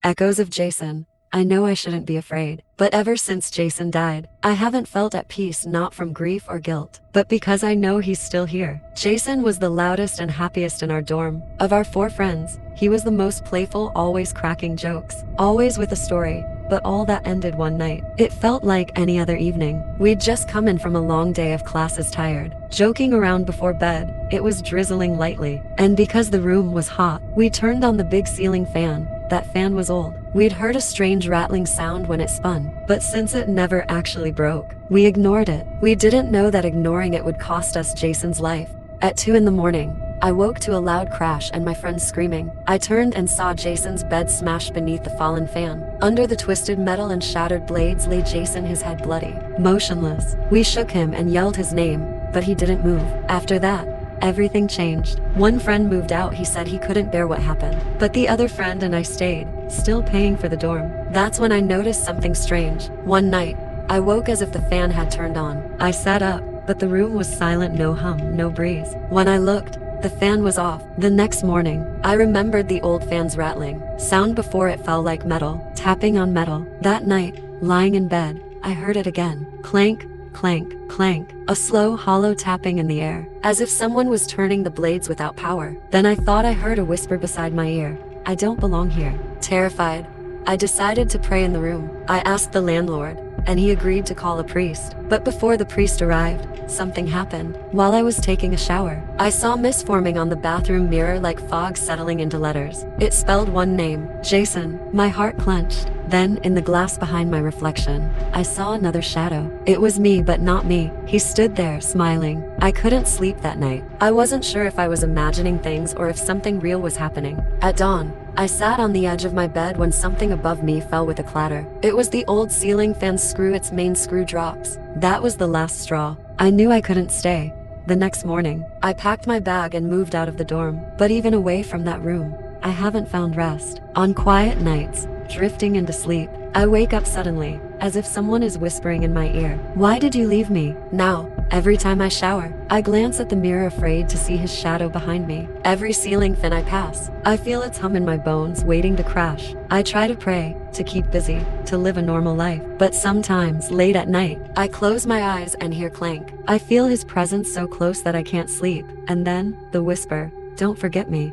Echoes of Jason. I know I shouldn't be afraid, but ever since Jason died, I haven't felt at peace, not from grief or guilt, but because I know he's still here. Jason was the loudest and happiest in our dorm. Of our 4 friends, he was the most playful, always cracking jokes, always with a story. But all that ended one night. It felt like any other evening. We'd just come in from a long day of classes, tired, joking around before bed. It was drizzling lightly, and because the room was hot, we turned on the big ceiling fan. That fan was old. We'd heard a strange rattling sound when it spun, but since it never actually broke, we ignored it. We didn't know that ignoring it would cost us Jason's life. At 2 in the morning, I woke to a loud crash and my friends screaming. I turned and saw Jason's bed smashed beneath the fallen fan. Under the twisted metal and shattered blades lay Jason, his head bloody, motionless. We shook him and yelled his name, but he didn't move. After that, everything changed. One friend moved out. He said he couldn't bear what happened, but the other friend and I stayed, still paying for the dorm. That's when I noticed something strange. One night, I woke as if the fan had turned on. I sat up, but the room was silent, no hum, no breeze. When I looked, the fan was off. The next morning, I remembered the old fan's rattling sound before it fell, like metal, tapping on metal. That night, lying in bed, I heard it again. Clank, clank, clank. A slow, hollow tapping in the air, as if someone was turning the blades without power. Then I thought I heard a whisper beside my ear. I don't belong here. Terrified, I decided to pray in the room. I asked the landlord, and he agreed to call a priest. But before the priest arrived, something happened. While I was taking a shower, I saw mist forming on the bathroom mirror, like fog settling into letters. It spelled one name, Jason. My heart clenched. Then, in the glass behind my reflection, I saw another shadow. It was me, but not me. He stood there, smiling. I couldn't sleep that night. I wasn't sure if I was imagining things or if something real was happening. At dawn, I sat on the edge of my bed when something above me fell with a clatter. It was the old ceiling fan's screw. Its main screw drops. That was the last straw. I knew I couldn't stay. The next morning, I packed my bag and moved out of the dorm. But even away from that room, I haven't found rest. On quiet nights, drifting into sleep, I wake up suddenly, as if someone is whispering in my ear. Why did you leave me? Now, every time I shower, I glance at the mirror, afraid to see his shadow behind me. Every ceiling fan I pass, I feel its hum in my bones, waiting to crash. I try to pray, to keep busy, to live a normal life. But sometimes, late at night, I close my eyes and hear clank. I feel his presence so close that I can't sleep. And then, the whisper, "Don't forget me."